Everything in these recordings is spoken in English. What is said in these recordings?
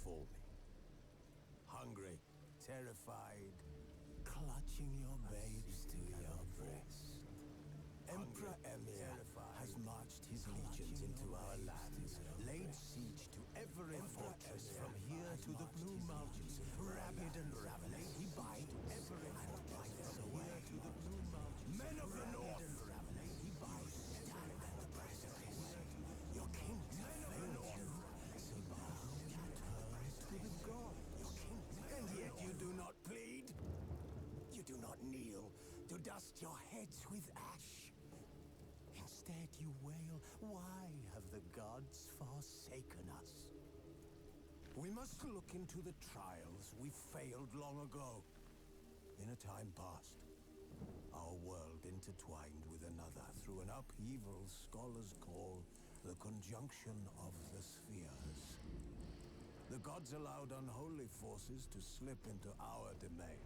before me. Hungry, terrified, clutching your babes to your breast. Emperor Emir has marched his legions into our lands, laid siege to every fortress from here to the Blue Mountains. Rabid and ravenous, he bind every fortress from here to the Blue Mountains. Men of the North, he binds stand at the precipice. Your king failed you, so now you turn to the gods. Your king, and yet you do not plead. You do not kneel to dust your heads with ash. Instead, you wail, why have the gods forsaken us? We must look into the trials we failed long ago. In a time past, our world intertwined with another through an upheaval scholars call the conjunction of the spheres. The gods allowed unholy forces to slip into our domain.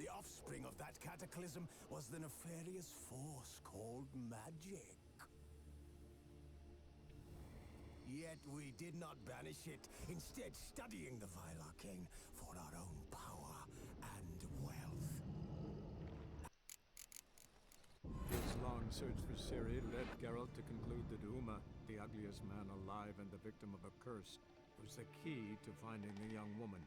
The offspring of that cataclysm was the nefarious force called magic. Yet we did not banish it, instead studying the vile arcane for our own power and wealth. His long search for Ciri led Geralt to conclude that Uma, the ugliest man alive and the victim of a curse, was the key to finding the young woman.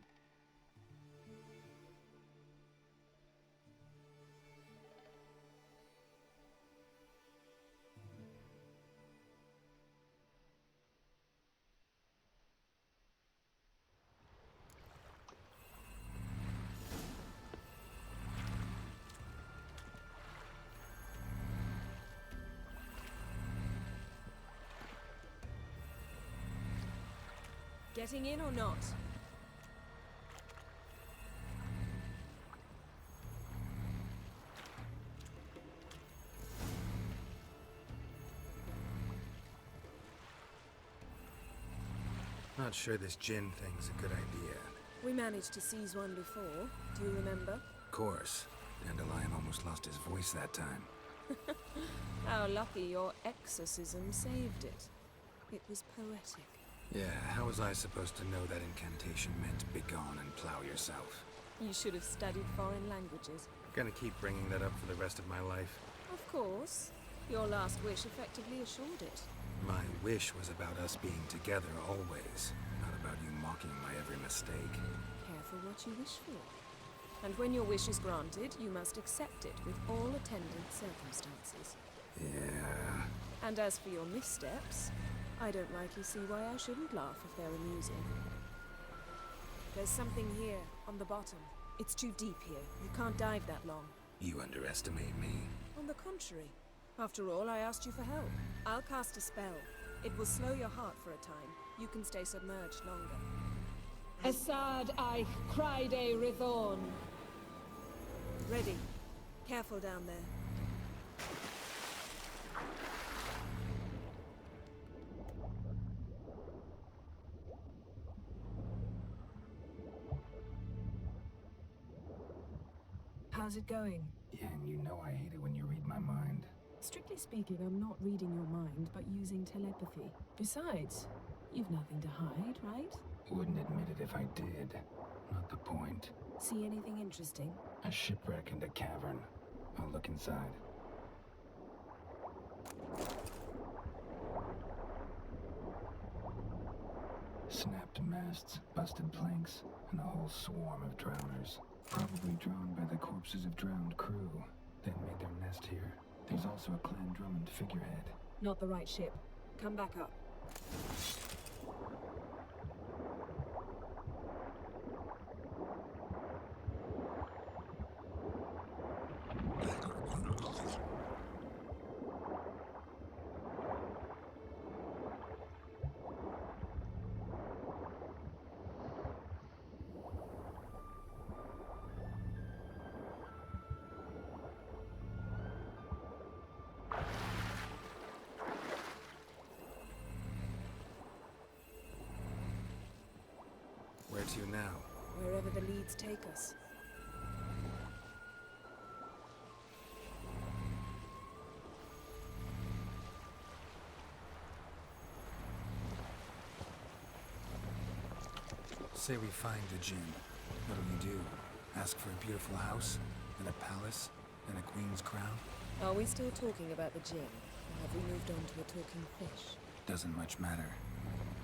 Getting in or not? Not sure this Djinn thing's a good idea. We managed to seize one before. Do you remember? Of course. Dandelion almost lost his voice that time. How lucky your exorcism saved it. It was poetic. Yeah, how was I supposed to know that incantation meant begone and plow yourself? You should have studied foreign languages. Gonna keep bringing that up for the rest of my life? Of course. Your last wish effectively assured it. My wish was about us being together always, not about you mocking my every mistake. Careful what you wish for. And when your wish is granted, you must accept it with all attendant circumstances. Yeah... And as for your missteps, I don't rightly see why I shouldn't laugh if they're amusing. There's something here, on the bottom. It's too deep here. You can't dive that long. You underestimate me. On the contrary. After all, I asked you for help. I'll cast a spell. It will slow your heart for a time. You can stay submerged longer. Assad I Cryde Rithorn. Ready. Careful down there. How's it going? Yeah, and you know I hate it when you read my mind. Strictly speaking, I'm not reading your mind, but using telepathy. Besides, you've nothing to hide, right? Wouldn't admit it if I did. Not the point. See anything interesting? A shipwreck and a cavern. I'll look inside. Snapped masts, busted planks, and a whole swarm of drowners. Probably drawn by the corpses of drowned crew. Then made their nest here. There's also a Clan Drummond figurehead. Not the right ship. Come back up. Where to now? Wherever the leads take us. Say we find the Djinn. What'll you do? Ask for a beautiful house? And a palace? And a queen's crown? Are we still talking about the Djinn? Or have we moved on to a talking fish? Doesn't much matter.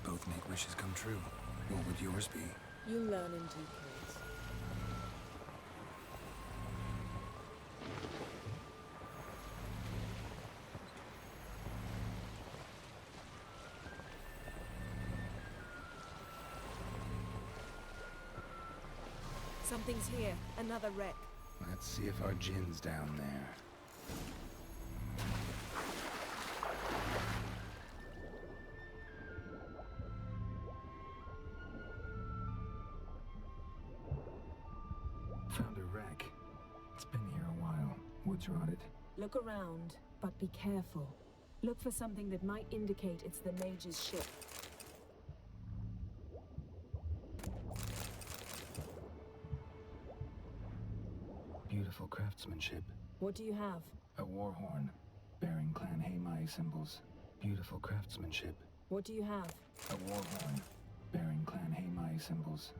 Both make wishes come true. What would yours be? You'll learn in due course. Something's here. Another wreck. Let's see if our Djinn's down there. Found a wreck. It's been here a while. Wood's rotted. Look around, but be careful. Look for something that might indicate it's the Mage's ship. Beautiful craftsmanship. What do you have? A war horn, bearing Clan Haimai symbols. Beautiful craftsmanship. What do you have? A war horn, bearing Clan Haimai symbols.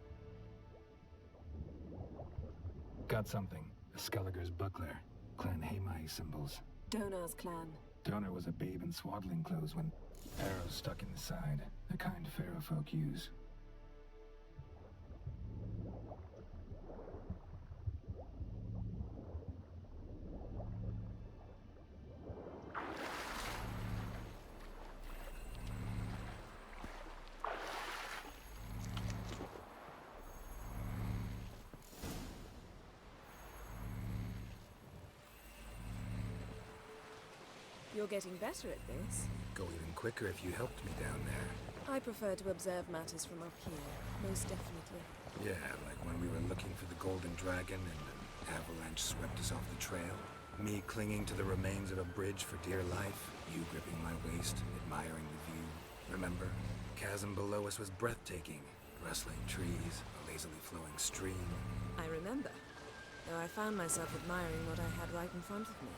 Got something. A Skelliger's buckler, Clan Haimai symbols. Donar's clan. Donar was a babe in swaddling clothes when arrows stuck in the side, the kind pharaoh folk use. You're getting better at this. Go even quicker if you helped me down there. I prefer to observe matters from up here, most definitely. Yeah, like when we were looking for the Golden Dragon and an avalanche swept us off the trail. Me clinging to the remains of a bridge for dear life. You gripping my waist, admiring the view. Remember? Chasm below us was breathtaking. Rustling trees, a lazily flowing stream. I remember, though I found myself admiring what I had right in front of me.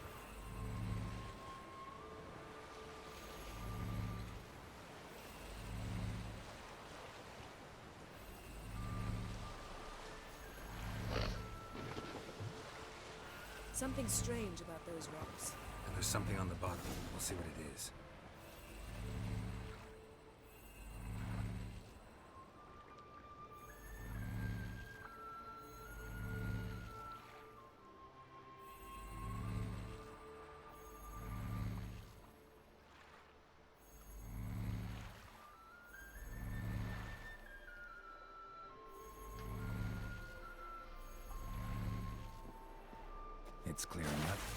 Something strange about those rocks. And there's something on the bottom. We'll see what it is. It's clear enough.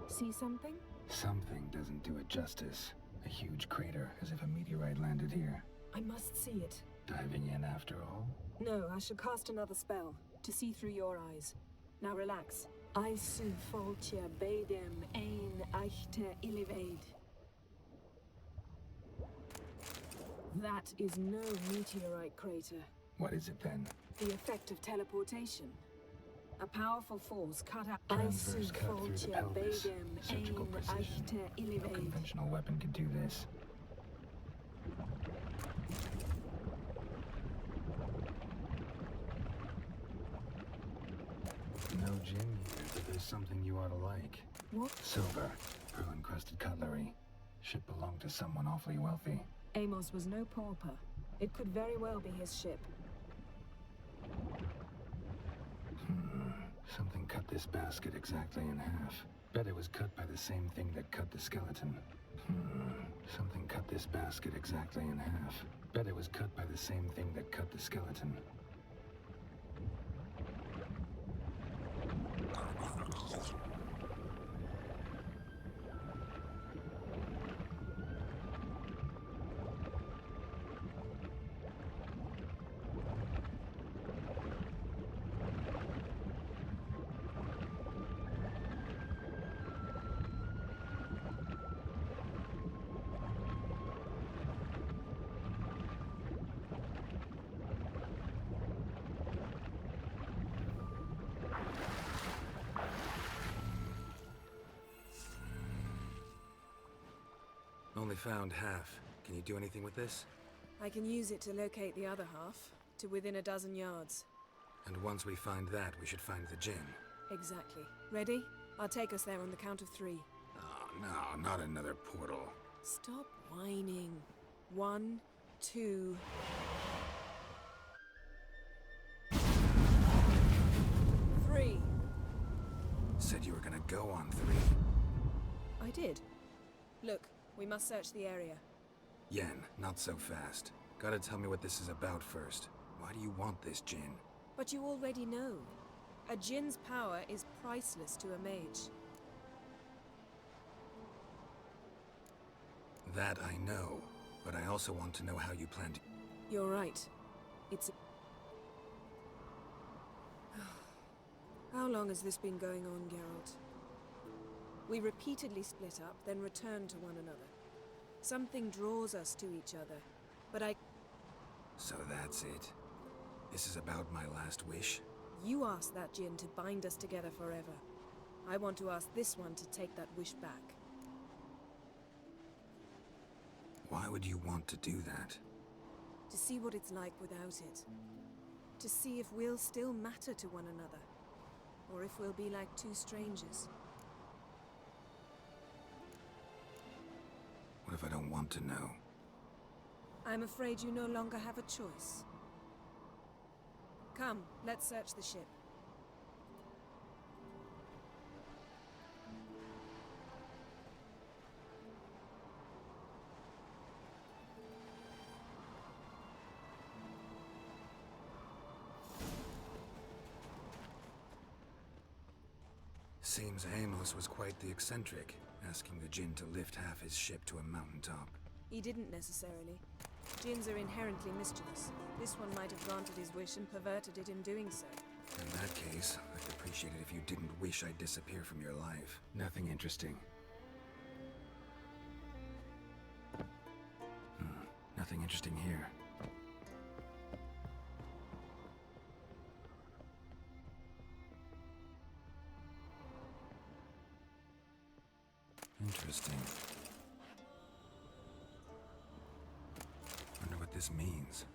See something? Something doesn't do it justice. A huge crater, as if a meteorite landed here. I must see it. Diving in after all? No, I shall cast another spell, to see through your eyes. Now relax. Aisu foltia bedem ein eichte illivaid. That is no meteorite crater. What is it then? The effect of teleportation. A powerful force cut out Transverse cut through the pelvis. Surgical precision. No conventional weapon could do this. No Djinn here, but there's something you ought to like. What? Silver, pearl-encrusted cutlery. Ship belonged to someone awfully wealthy. Amos was no pauper. It could very well be his ship. Something cut this basket exactly in half. Bet it was cut by the same thing that cut the skeleton. Something cut this basket exactly in half. Bet it was cut by the same thing that cut the skeleton. only found half. Can you do anything with this? I can use it to locate the other half, to within a dozen yards. And once we find that, we should find the Djinn. Exactly. Ready? I'll take us there on the count of 3. Oh, no, not another portal. Stop whining. 1, 2... 3. Said you were gonna go on 3. I did. Look, we must search the area. Yen, not so fast. Gotta tell me what this is about first. Why do you want this Djinn? But you already know. A Djinn's power is priceless to a mage. That I know, but I also want to know how you plan to... You're right. It's... How long has this been going on, Geralt? We repeatedly split up, then return to one another. Something draws us to each other, but I... So that's it. This is about my last wish? You asked that Djinn to bind us together forever. I want to ask this one to take that wish back. Why would you want to do that? To see what it's like without it. To see if we'll still matter to one another. Or if we'll be like two strangers. What if I don't want to know? I'm afraid you no longer have a choice. Come, let's search the ship. Seems Amos was quite the eccentric, asking the Djinn to lift half his ship to a mountaintop. He didn't necessarily. Djinns are inherently mischievous. This one might have granted his wish and perverted it in doing so. In that case, I'd appreciate it if you didn't wish I'd disappear from your life. Nothing interesting. Nothing interesting here. Interesting. Wonder what this means.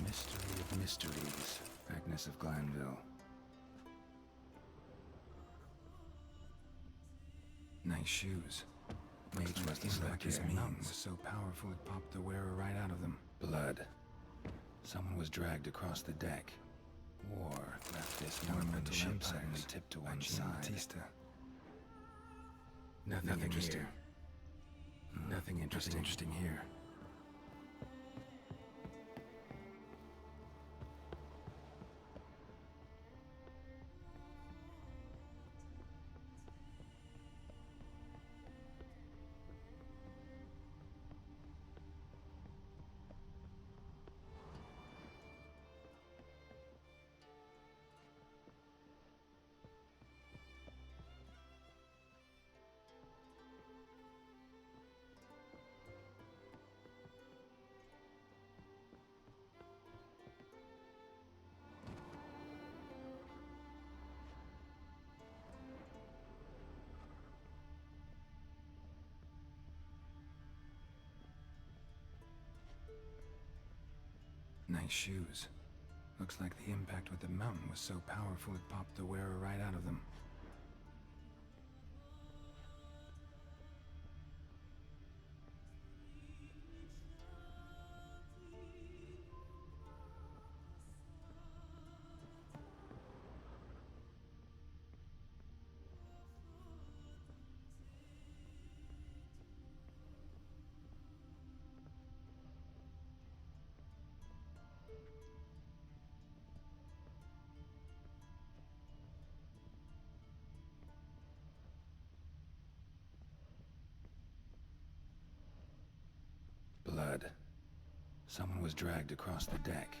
Mystery of mysteries. Agnes of Glanville. Nice shoes. Mage must have stuck his mountain was so powerful it popped the wearer right out of them. Blood. Someone was dragged across the deck. War left this mark when the ship suddenly tipped to one side. Nothing interesting. Nothing interesting here. Nice shoes. Looks like the impact with the mountain was so powerful it popped the wearer right out of them. Blood. Someone was dragged across the deck.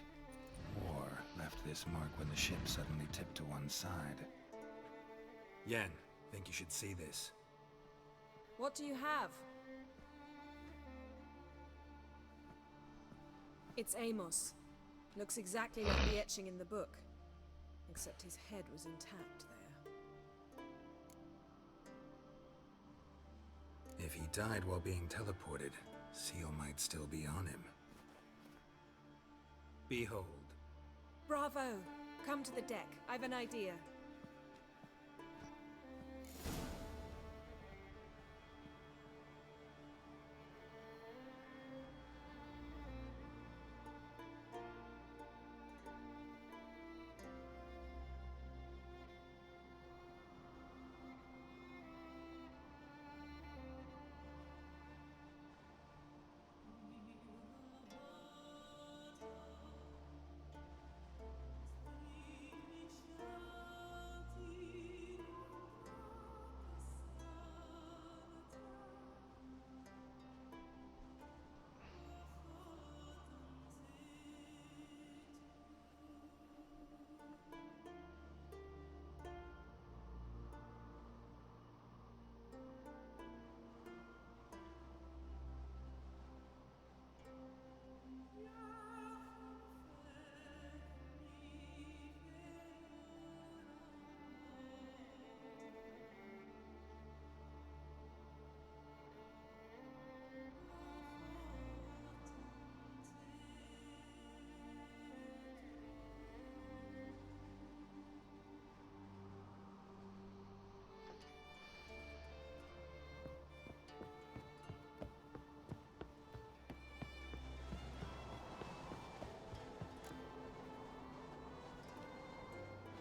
War left this mark when the ship suddenly tipped to one side. Yen, think you should see this. What do you have? It's Amos. Looks exactly like the etching in the book. Except his head was intact there. If he died while being teleported, Seal might still be on him. Behold. Bravo! Come to the deck. I've an idea.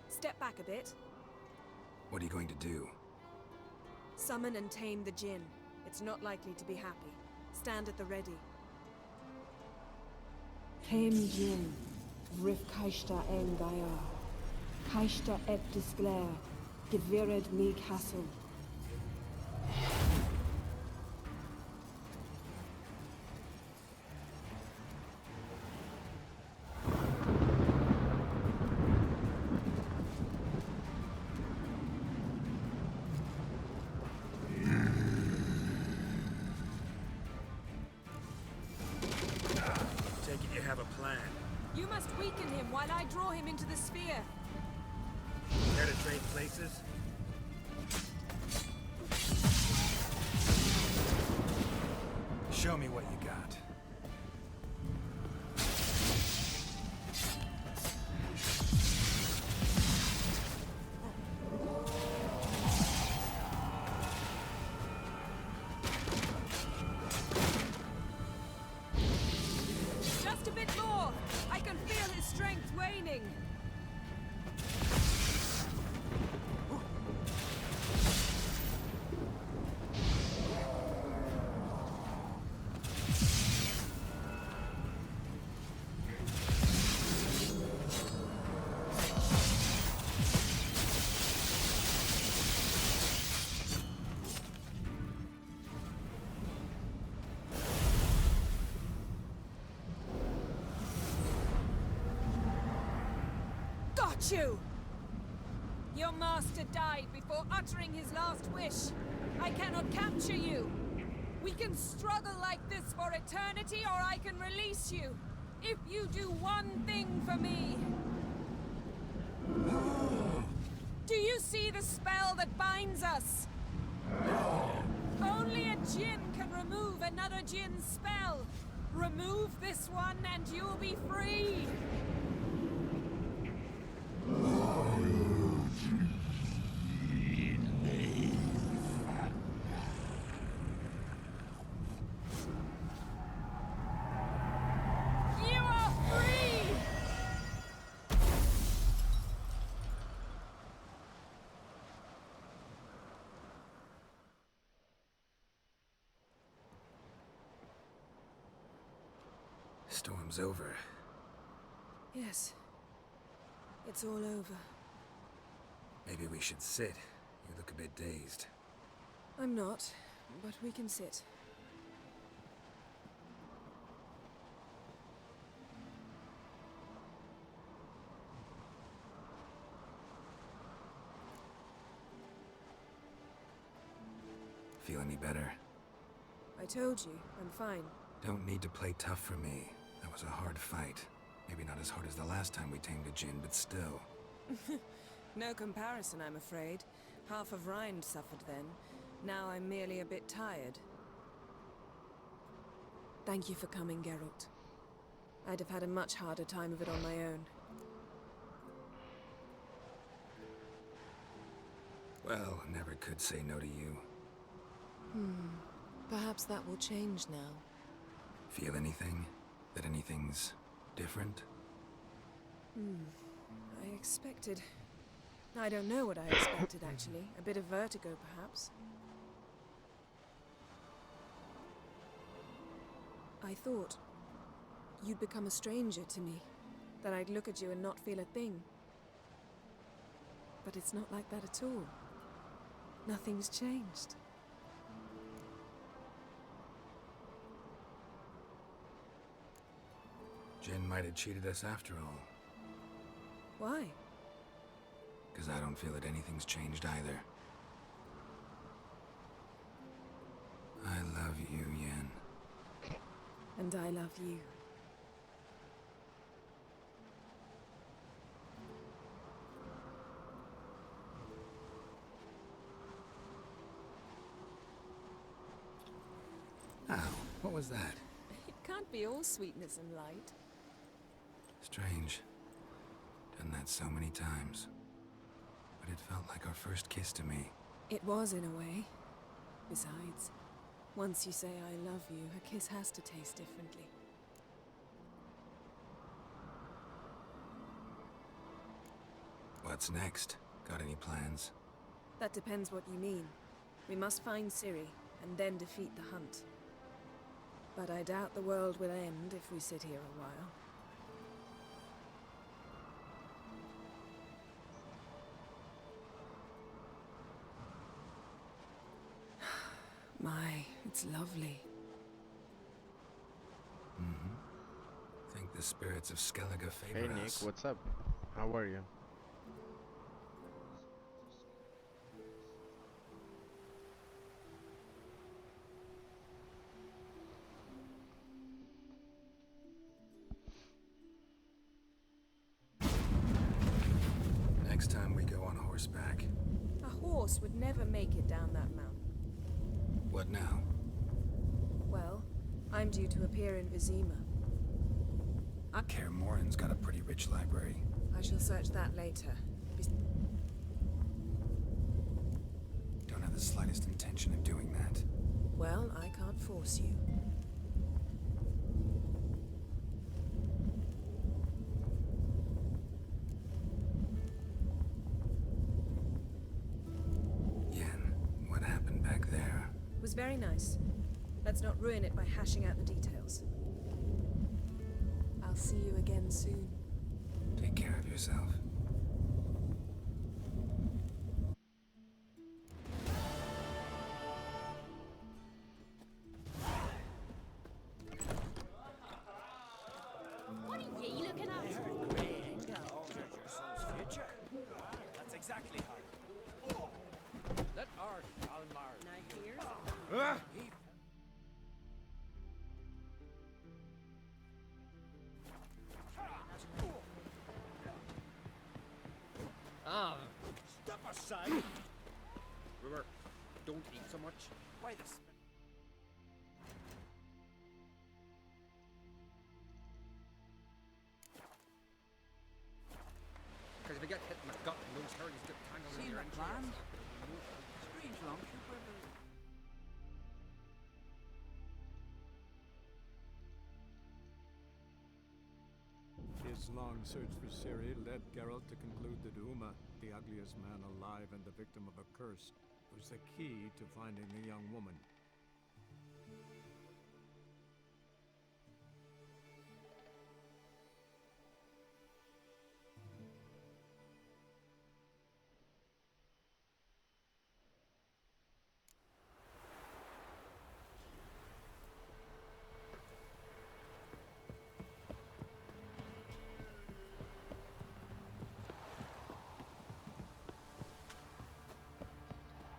Step back a bit. What are you going to do? Summon and tame the Djinn. It's not likely to be happy. Stand at the ready. Tame Djinn, Vrif Kaishta Engaya. Kaishta et Disclair, Gevired me Castle. Take it you have a plan. You must weaken him while I draw him into the sphere. Care to trade places? Show me what you got. Just a bit more! I can feel his strength waning! Got you! Your master died before uttering his last wish. I cannot capture you. We can struggle like this for eternity, or I can release you. If you do one thing for me. Do you see the spell that binds us? Only a Djinn can remove another Djinn's spell. Remove this one and you'll be free. You are free! Storm's over. Yes. It's all over. Maybe we should sit. You look a bit dazed. I'm not, but we can sit. Feel any better? I told you, I'm fine. Don't need to play tough for me. That was a hard fight. Maybe not as hard as the last time we tamed a Djinn, but still. No comparison, I'm afraid. Half of Rind suffered then. Now I'm merely a bit tired. Thank you for coming, Geralt. I'd have had a much harder time of it on my own. Well, never could say no to you. Perhaps that will change now. Feel anything? That anything's different? I expected... I don't know what I expected, actually. A bit of vertigo, perhaps. I thought you'd become a stranger to me. That I'd look at you and not feel a thing. But it's not like that at all. Nothing's changed. Jinn might have cheated us after all. Why? Because I don't feel that anything's changed either. I love you, Yen. And I love you. Ow, what was that? It can't be all sweetness and light. Strange. Done that so many times. But it felt like our first kiss to me. It was, in a way. Besides, once you say I love you, a kiss has to taste differently. What's next? Got any plans? That depends what you mean. We must find Ciri, and then defeat the hunt. But I doubt the world will end if we sit here a while. My, it's lovely. Think the spirits of Skellige favor Hey Nick, us. what's up? How are you? Next time we go on horseback. A horse would never make it down that mountain. What now? Well, I'm due to appear in Vizima. Kaer Morhen's got a pretty rich library. I shall search that later. Don't have the slightest intention of doing that. Well, I can't force you. Yen, what happened back there? It was very nice. Let's not ruin it by hashing out the details. I'll see you again soon. Take care of yourself. What are ye looking at? That's exactly how. Let our Almar. Now here's... Step aside! Remember, don't eat so much. Why this? Because if you get hit in the gut and those hairs get tangled in your entrails. Strange long trip. His long search for Ciri led Geralt to conclude that Uma, the ugliest man alive and the victim of a curse, was the key to finding the young woman.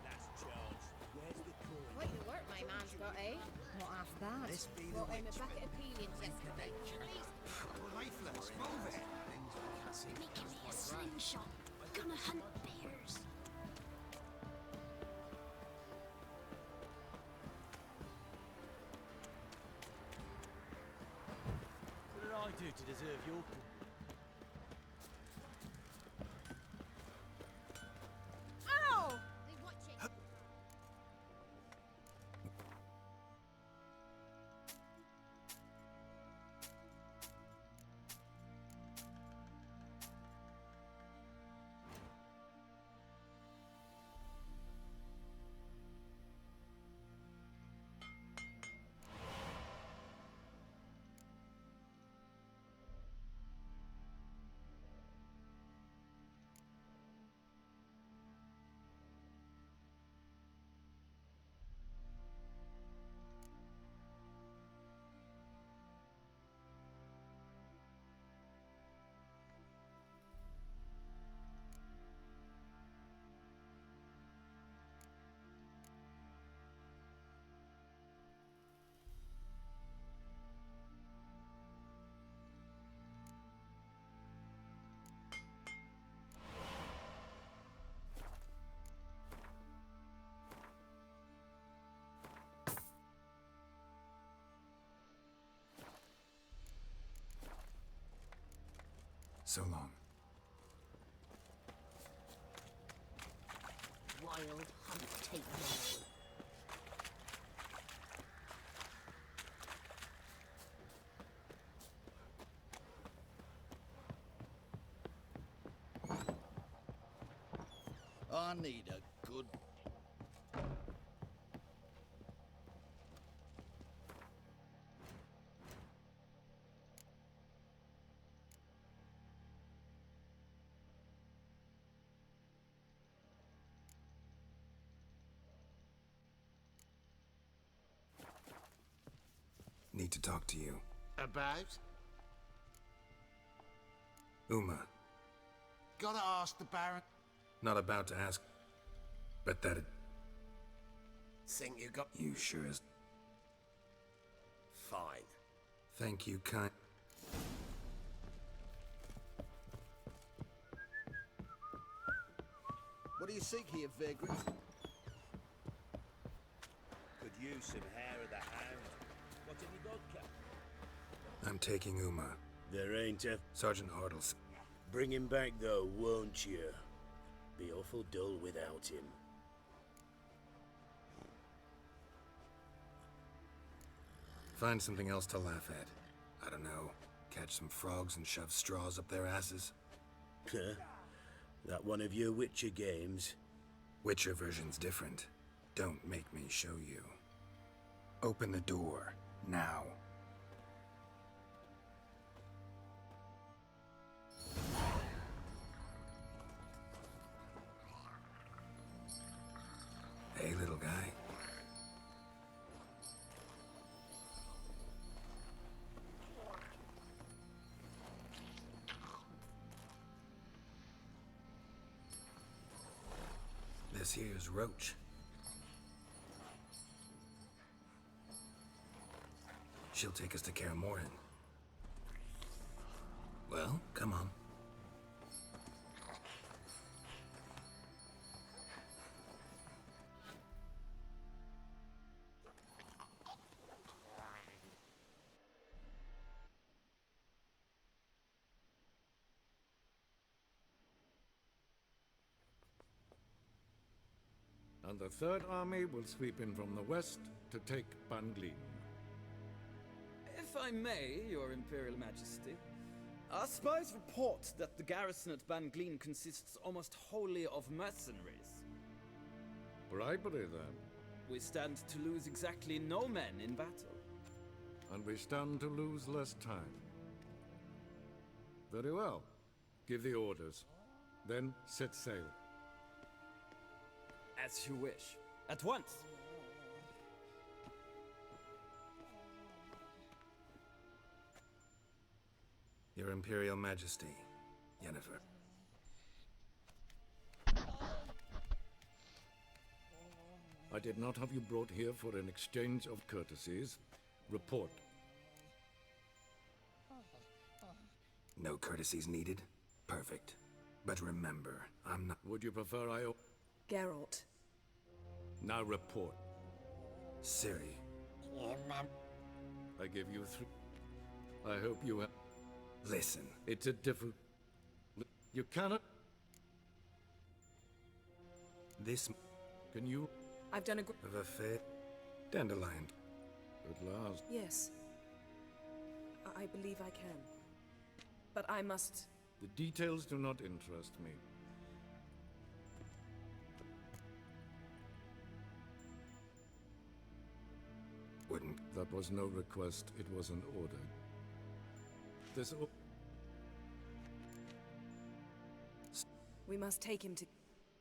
Last charge. Where's the coin? Quite the work my man's got, eh? What after that? This be the Well, I'm a witch bucket of peelings yesterday. Lifeless. Move it. Making me a slingshot. Gonna hunt bears. do to deserve your... Ow! They watch it. So long. Wild hunt take them all. I need a good... Need to talk to you. About? Uma. Gotta ask the Baron. Not about to ask, but that it... Think you got... You sure as... Fine. Thank you, kind... What do you seek here, vagrant? Could use some hair of the hound. What have you got, Cap? I'm taking Uma. There ain't a... Sergeant Hartles. Bring him back, though, won't you? Be awful dull without him. Find something else to laugh at. I don't know. Catch some frogs and shove straws up their asses. Huh? That one of your Witcher games? Witcher version's different. Don't make me show you. Open the door. Now. Hey, little guy. This here's Roach. She'll take us to Kaer Morhen. Well, come on. And the Third Army will sweep in from the west to take Banglin. If I may, Your Imperial Majesty, our spies report that the garrison at Banglin consists almost wholly of mercenaries. Bribery, then. We stand to lose exactly no men in battle. And we stand to lose less time. Very well. Give the orders. Then set sail. As you wish. At once! Your Imperial Majesty, Yeniffer. I did not have you brought here for an exchange of courtesies. Report. No courtesies needed? Perfect. But remember, I'm not... Would you prefer I... Geralt. Now report. Ciri. I give you 3... I hope you have... Listen. It's a different... You cannot... This... Can you... I've done a of a fair... Dandelion. At last. Yes. I believe I can. But I must... The details do not interest me. Wouldn't... That was no request, it was an order. This... We must take him to...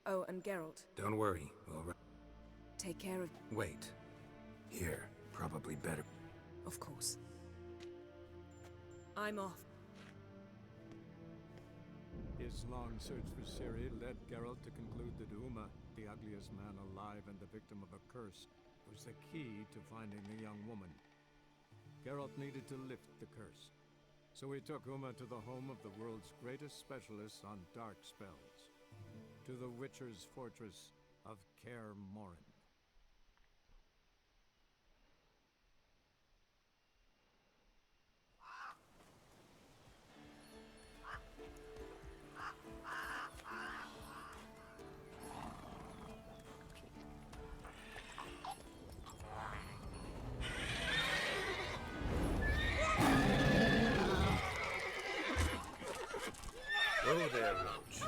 Oh, and Geralt. Don't worry, Take care of... Wait. Here, probably better. Of course. I'm off. His long search for Ciri led Geralt to conclude that Uma, the ugliest man alive and the victim of a curse, was the key to finding the young woman. Geralt needed to lift the curse, so he took Uma to the home of the world's greatest specialist on dark spells, to the Witcher's fortress of Kaer Morhen. Oh there, Roach.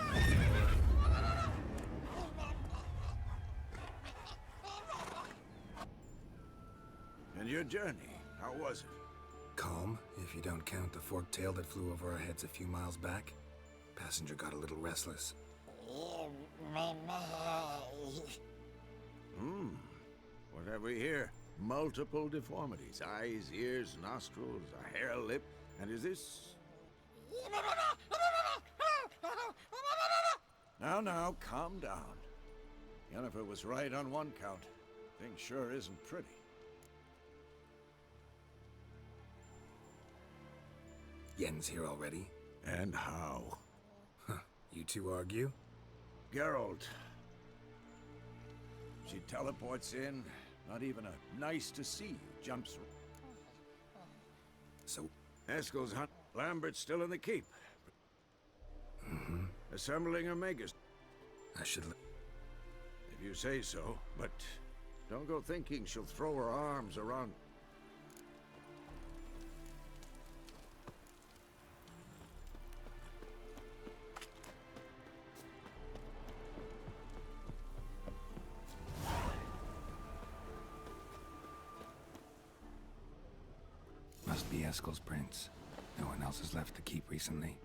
And your journey, how was it? Calm, if you don't count the forked tail that flew over our heads a few miles back. Passenger got a little restless. What have we here? Multiple deformities. Eyes, ears, nostrils, a hair lip. And is this... Now, calm down. Yennefer was right on one count. Thing sure isn't pretty. Yen's here already? And how? Huh. You two argue? Geralt. She teleports in. Not even a nice to see you. Jumps... So... Eskel's hunt. Lambert's still in the keep. Assembling her Magus. I should... If you say so, but don't go thinking she'll throw her arms around... Must be Eskel's prince. No one else has left the keep recently.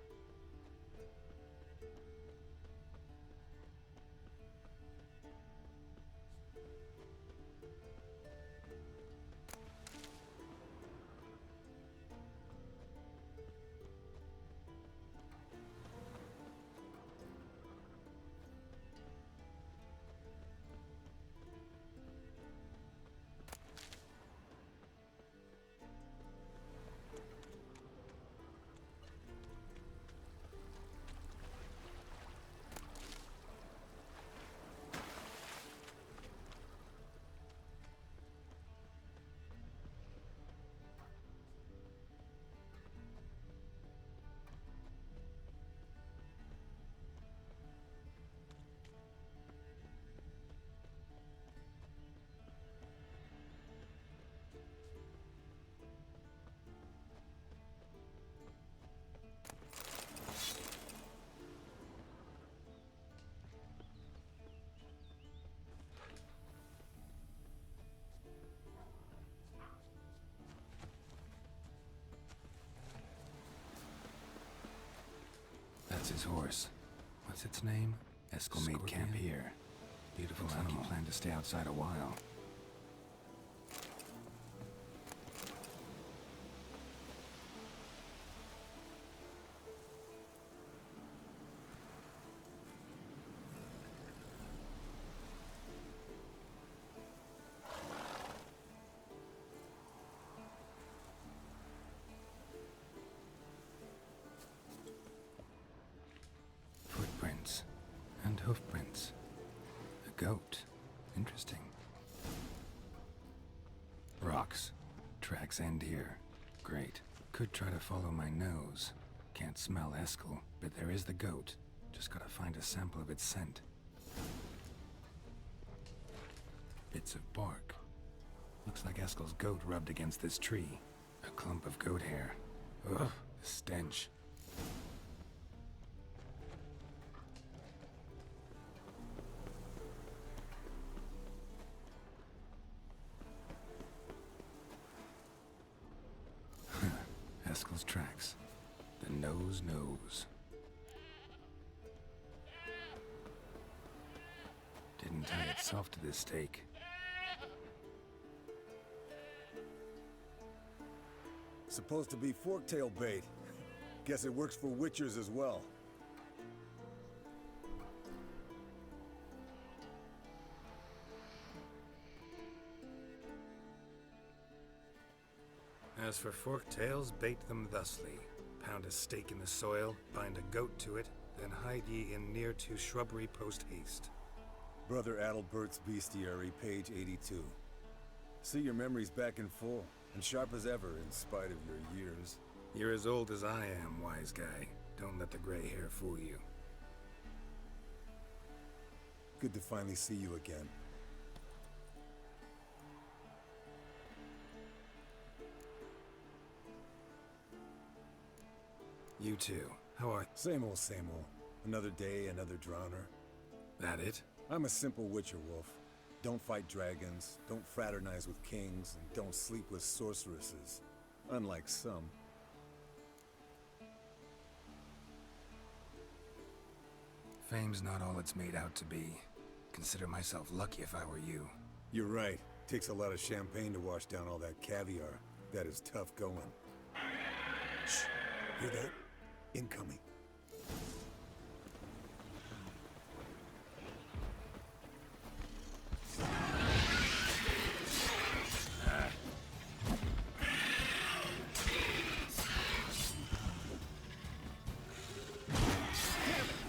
That's his horse. What's its name? Eskel made camp here. Beautiful animal. He planned to stay outside a while. Footprints. And hoofprints. A goat. Interesting. Rocks. Tracks end here. Great. Could try to follow my nose. Can't smell Eskel, but there is the goat. Just gotta find a sample of its scent. Bits of bark. Looks like Eskel's goat rubbed against this tree. A clump of goat hair. Ugh, the stench. Eskel's tracks. The nose knows. Didn't tie itself to this stake. Supposed to be forktail bait. Guess it works for witchers as well. As for forktails, bait them thusly. Pound a stake in the soil, bind a goat to it, then hide ye in near to shrubbery post haste. Brother Adalbert's Bestiary, page 82. See your memories back in full, and sharp as ever in spite of your years. You're as old as I am, wise guy. Don't let the gray hair fool you. Good to finally see you again. You too. How are you? Same old, same old. Another day, another drowner. That it? I'm a simple witcher, Wolf. Don't fight dragons, don't fraternize with kings, and don't sleep with sorceresses. Unlike some. Fame's not all it's made out to be. Consider myself lucky if I were you. You're right. Takes a lot of champagne to wash down all that caviar. That is tough going. Shh. Hear that? Incoming.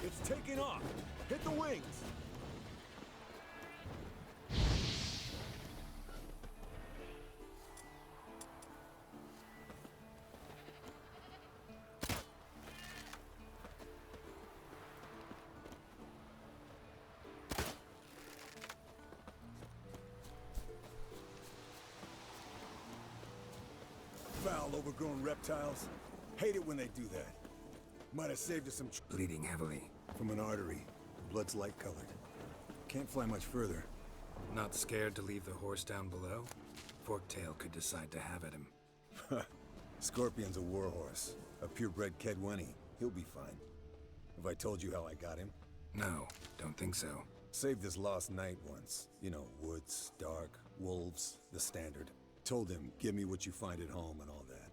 It's taking off! Hit the wings! Foul, overgrown reptiles. Hate it when they do that. Might have saved us some bleeding heavily. From an artery. Blood's light-colored. Can't fly much further. Not scared to leave the horse down below? Forktail could decide to have at him. Scorpion's a warhorse. A purebred Kedwenny. He'll be fine. Have I told you how I got him? No, don't think so. Saved his lost knight once. You know, woods, dark, wolves, the standard. Told him, give me what you find at home and all that.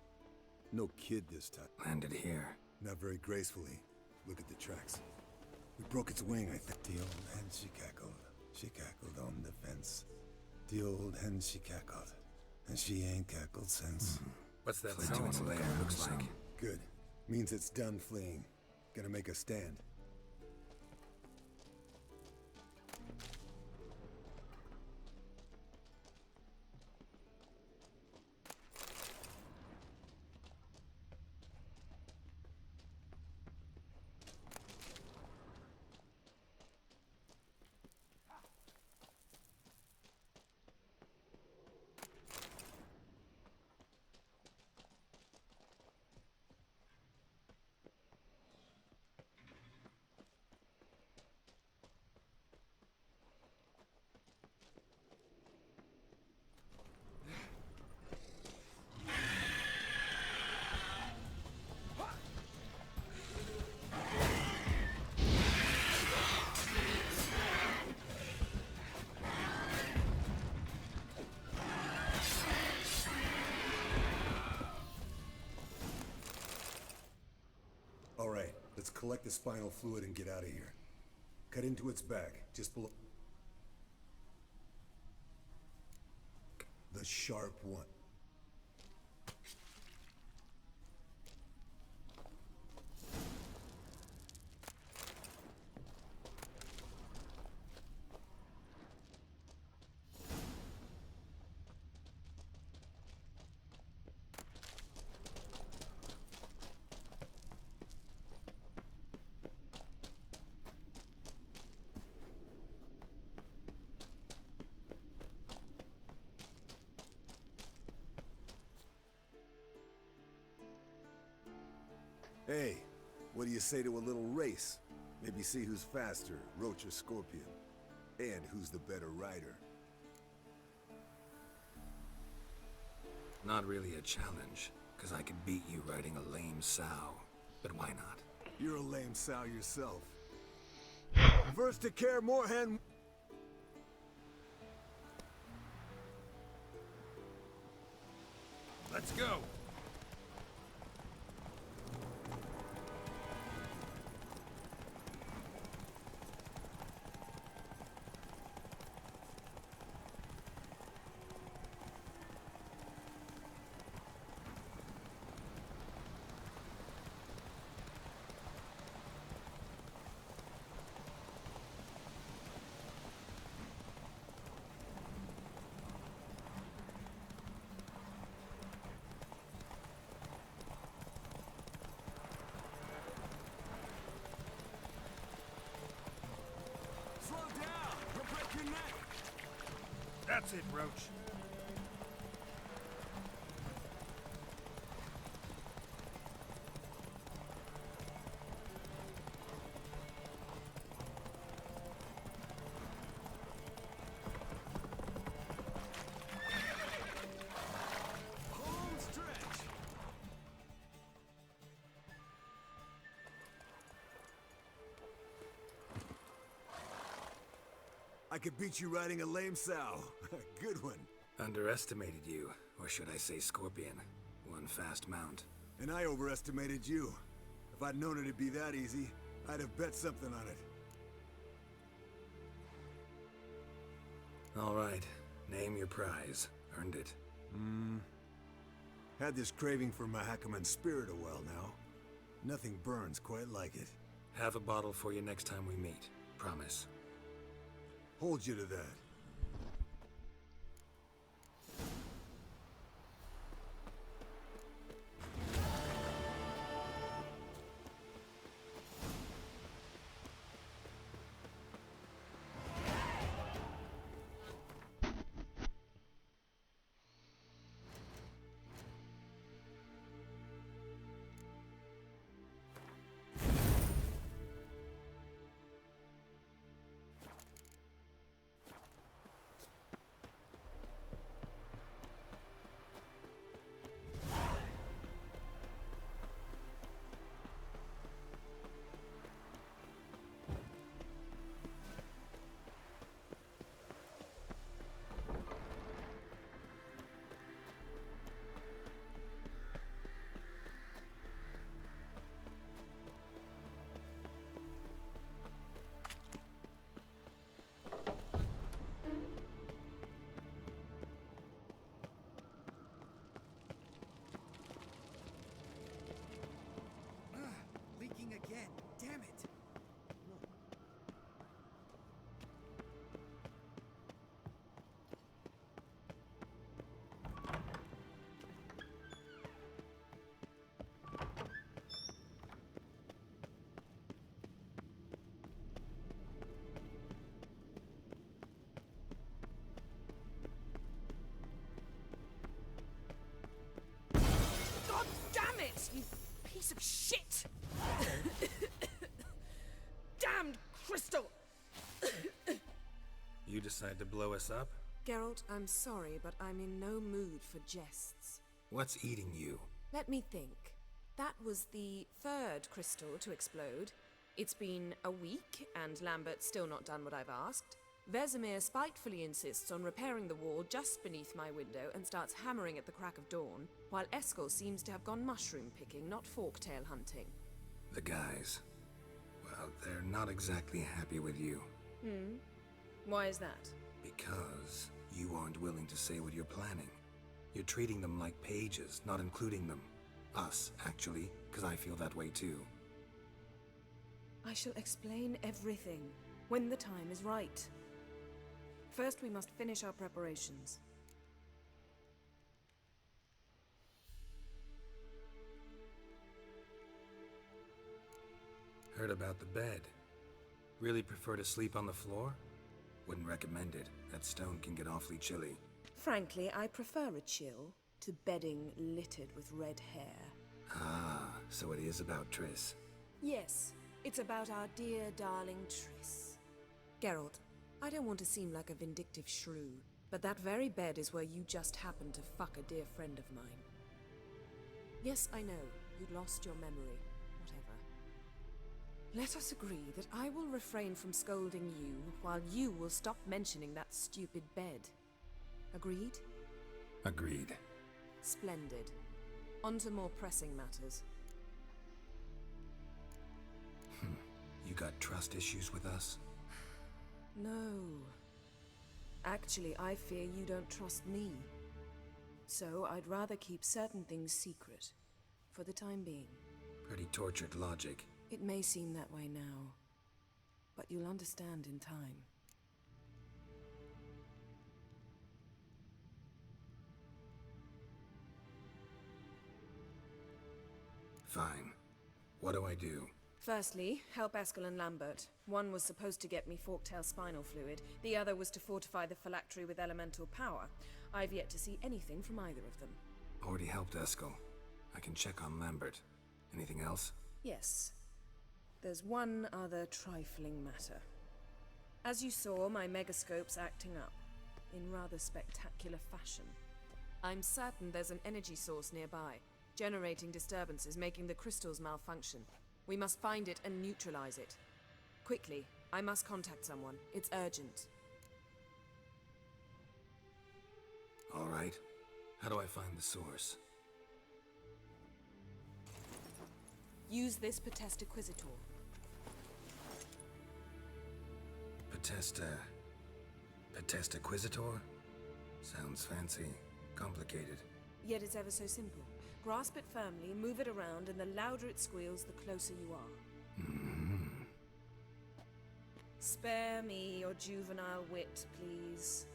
No kid this time. Landed here. Not very gracefully. Look at the tracks. We broke its wing, I think. The old hen she cackled. She cackled on the fence. The old hen she cackled. And she ain't cackled since. What's that sound layer looks like? Good. Means it's done fleeing. Gonna make a stand. Alright, let's collect the spinal fluid and get out of here. Cut into its back, just below... the sharp one. Hey, what do you say to a little race? Maybe see who's faster, Roach or Scorpion. And who's the better rider. Not really a challenge, because I could beat you riding a lame sow. But why not? You're a lame sow yourself. First to care Moorhen. Let's go! That's it, Roach. Home stretch. I could beat you riding a lame sow. Good one. Underestimated you, or should I say Scorpion. One fast mount. And I overestimated you. If I'd known it'd be that easy, I'd have bet something on it. All right, name your prize. Earned it. Had this craving for Mahakaman spirit a while now. Nothing burns quite like it. Have a bottle for you next time we meet. Promise. Hold you to that. Leaking again. Damn it. God damn it, you piece of shit! Damned crystal! You decide to blow us up? Geralt, I'm sorry, but I'm in no mood for jests. What's eating you? Let me think. That was the third crystal to explode. It's been a week, and Lambert's still not done what I've asked. Vesemir spitefully insists on repairing the wall just beneath my window and starts hammering at the crack of dawn, while Eskel seems to have gone mushroom picking, not forktail hunting. The guys. Well, they're not exactly happy with you. Why is that? Because you aren't willing to say what you're planning. You're treating them like pages, not including them. Us, actually, because I feel that way too. I shall explain everything when the time is right. First, we must finish our preparations. Heard about the bed. Really prefer to sleep on the floor? Wouldn't recommend it. That stone can get awfully chilly. Frankly, I prefer a chill to bedding littered with red hair. Ah, So it is about Triss. Yes, it's about our dear darling Triss. Geralt, I don't want to seem like a vindictive shrew, but that very bed is where you just happened to fuck a dear friend of mine. Yes, I know, you'd lost your memory. Whatever. Let us agree that I will refrain from scolding you, while you will stop mentioning that stupid bed. Agreed? Agreed. Splendid. On to more pressing matters. You got trust issues with us? No. Actually, I fear you don't trust me. So I'd rather keep certain things secret, for the time being. Pretty tortured logic. It may seem that way now, but you'll understand in time. Fine. What do I do? Firstly, help Eskel and Lambert. One was supposed to get me forktail spinal fluid, the other was to fortify the phylactery with elemental power. I've yet to see anything from either of them. Already helped Eskel. I can check on Lambert. Anything else? Yes. There's one other trifling matter. As you saw, my megascope's acting up, in rather spectacular fashion. I'm certain there's an energy source nearby, generating disturbances, making the crystals malfunction. We must find it and neutralize it. Quickly, I must contact someone. It's urgent. All right. How do I find the source? Use this Potestaquizitor. Potestaquizitor? Sounds fancy. Complicated. Yet it's ever so simple. Grasp it firmly, move it around, and the louder it squeals, the closer you are. Spare me your juvenile wit, please.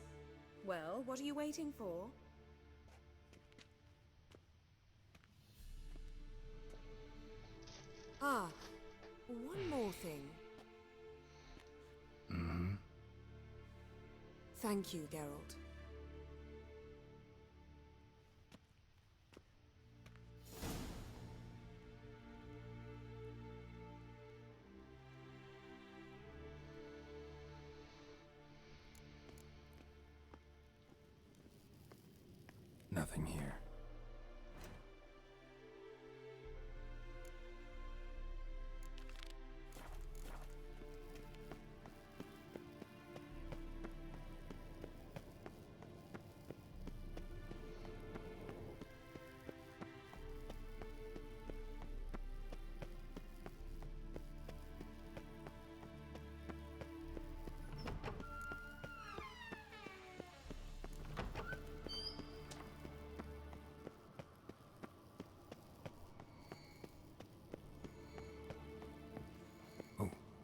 Well, what are you waiting for? Ah, one more thing. Thank you, Geralt. Nothing here.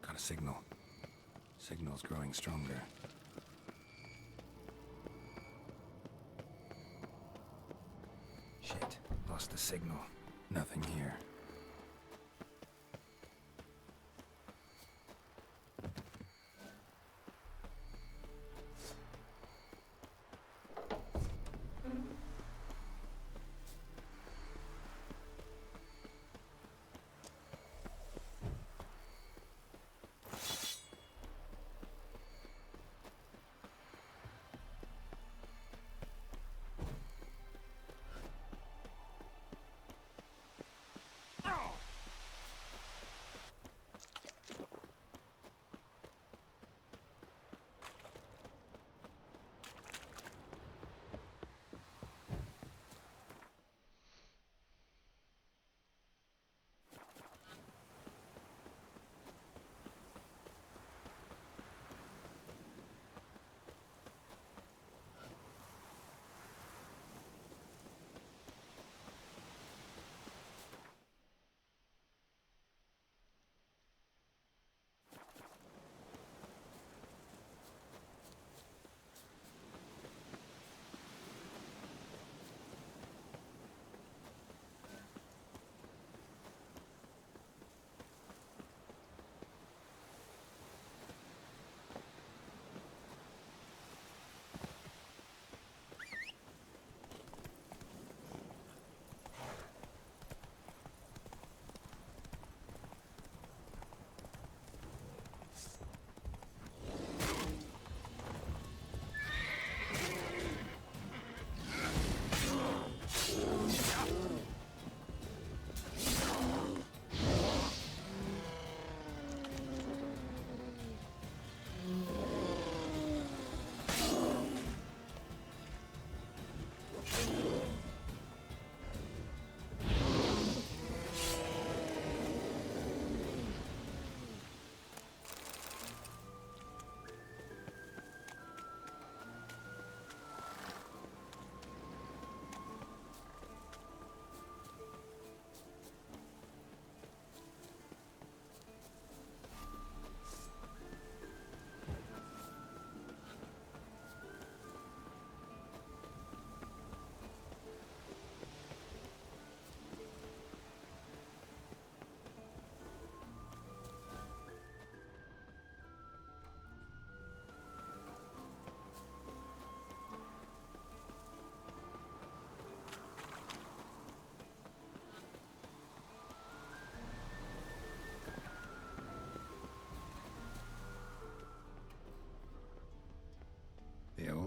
Got a signal. Signal's growing stronger. Shit, lost the signal. Nothing here.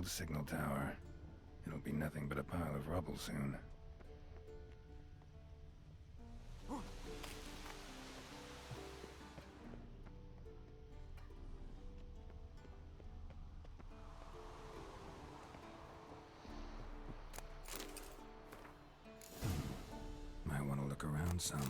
old signal tower. It'll be nothing but a pile of rubble soon. Might want to look around some.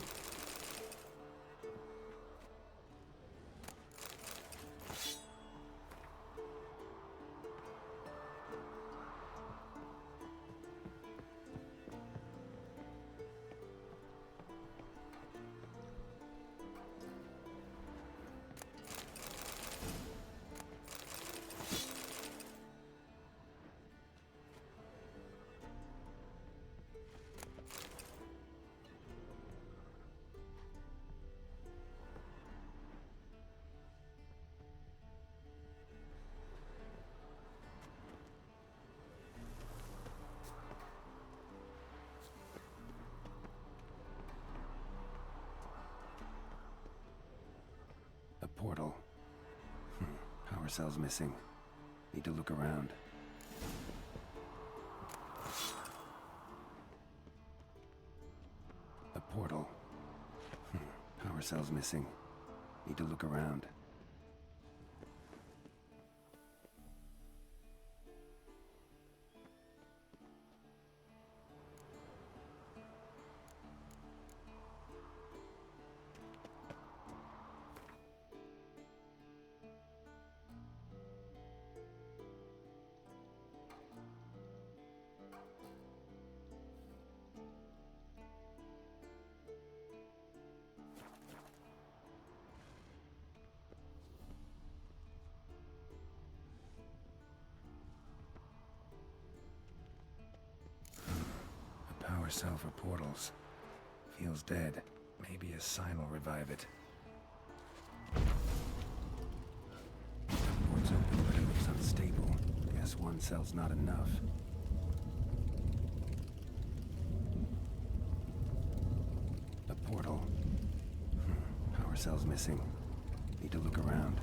A portal. Power cell's missing. Need to look around. A portal. Power cell's missing. Need to look around. Power cell for portals. Feels dead. Maybe a sign will revive it. Port's open, but it looks unstable. Guess one cell's not enough. A portal. Power cell's missing. Need to look around.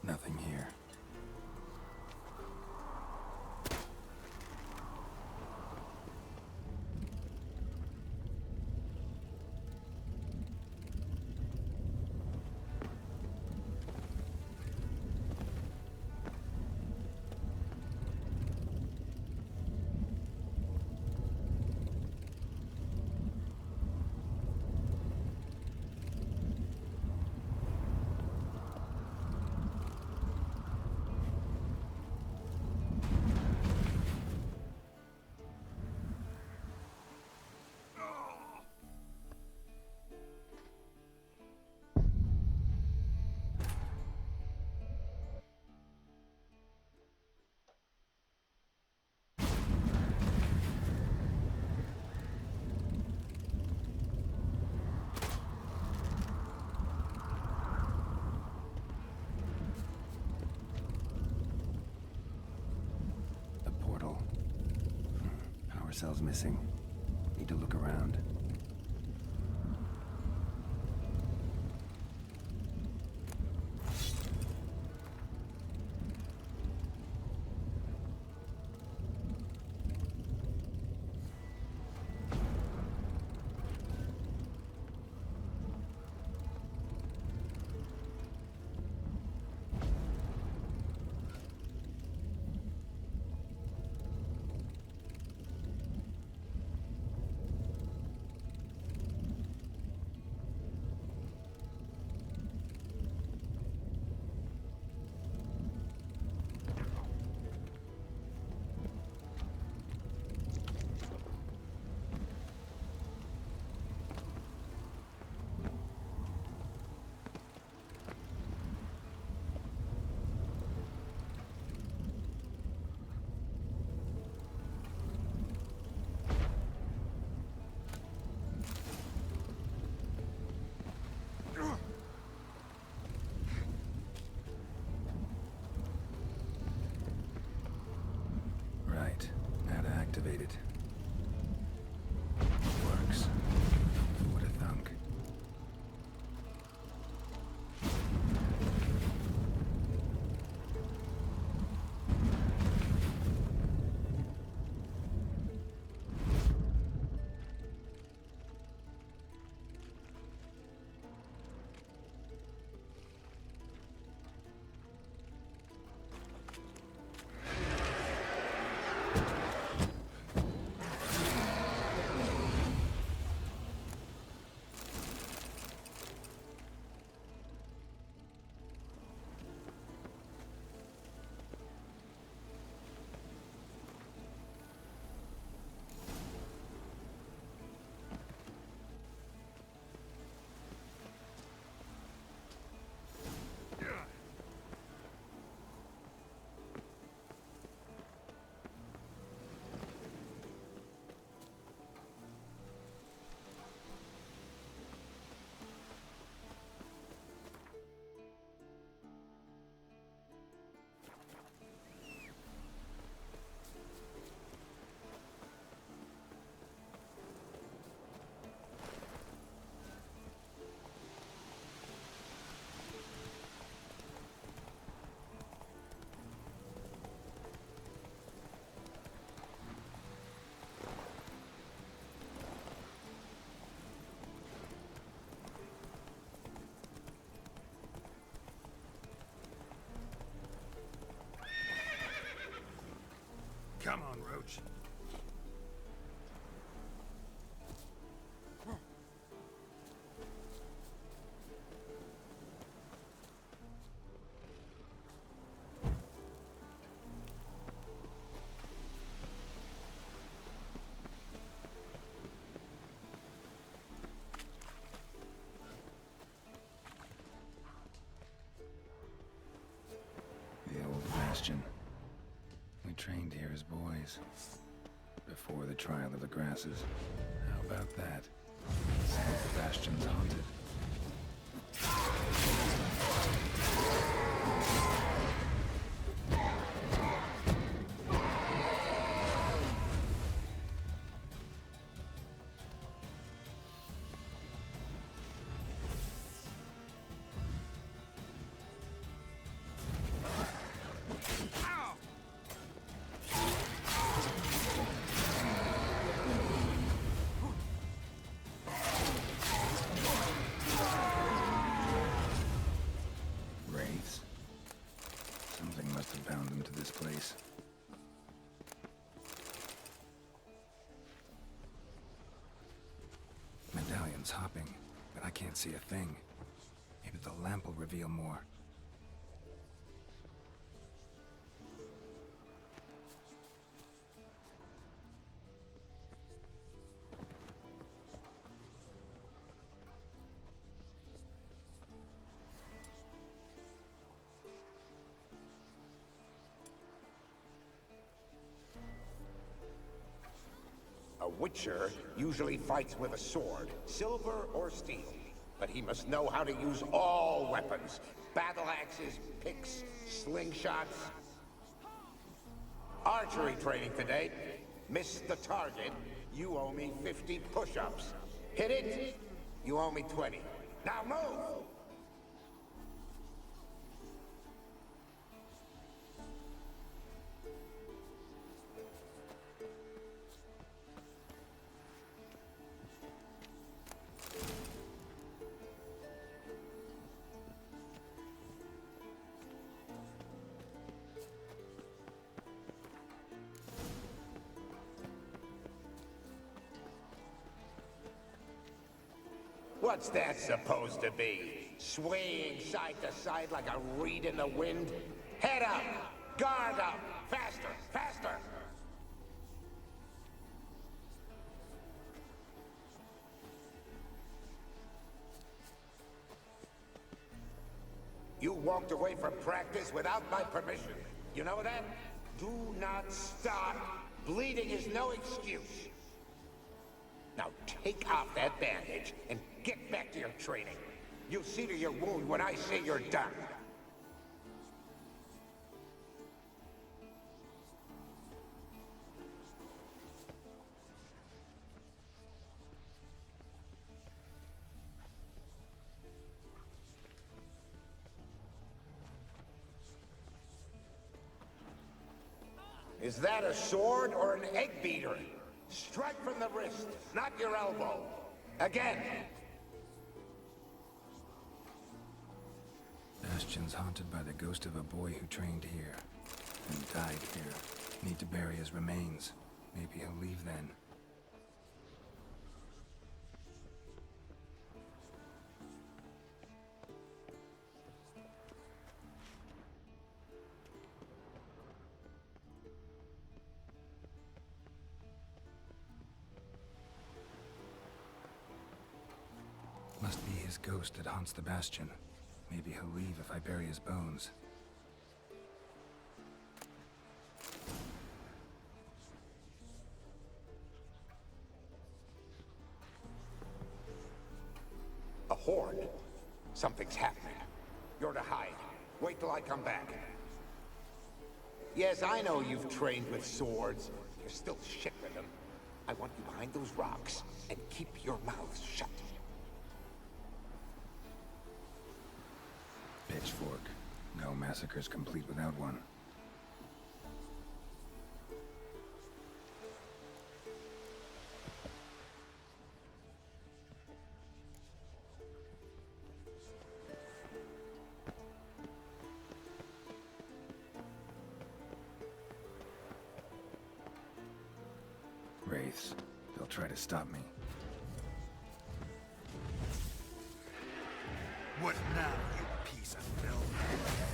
Nothing here. Cell's missing. Need to look around. Come on, Roach. The old bastion. We trained here as boys. Before the trial of the grasses. How about that? Some of the bastion's haunted. Wraiths? Something must have bound them to this place. Medallion's hopping, but I can't see a thing. Maybe the lamp will reveal more. A Witcher usually fights with a sword, silver or steel. But he must know how to use all weapons. Battle axes, picks, slingshots. Archery training today. Missed the target, you owe me 50 push-ups. Hit it, you owe me 20. Now move! What's that supposed to be? Swaying side to side like a reed in the wind? Head up! Guard up! Faster! Faster! You walked away from practice without my permission. You know that? Do not stop. Bleeding is no excuse. Now take off that bandage and get back to your training. You'll see to your wound when I say you're done. Is that a sword or an egg beater? Strike from the wrist, not your elbow. Again. Bastion's haunted by the ghost of a boy who trained here and died here. Need to bury his remains. Maybe he'll leave then. Must be his ghost that haunts the Bastion. Maybe he'll leave if I bury his bones. A horde? Something's happening. You're to hide. Wait till I come back. Yes, I know you've trained with swords. You're still shit with them. I want you behind those rocks and keep your mouths shut. Pitchfork. No massacre's complete without one. wraiths. They'll try to stop me. What now, you piece of filth?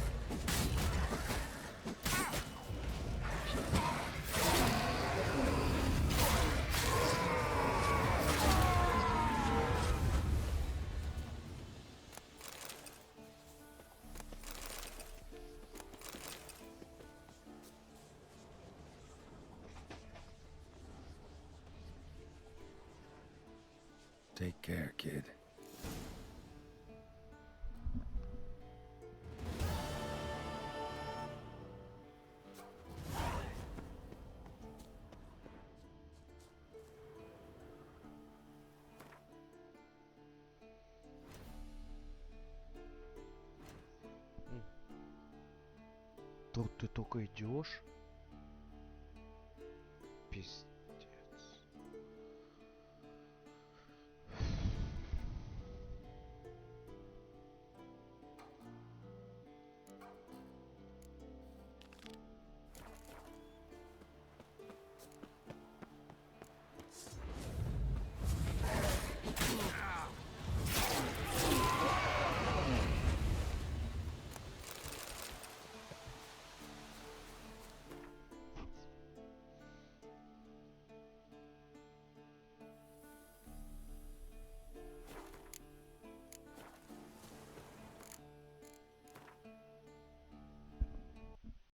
Take care, kid. Тут ты только идешь? Пиздец.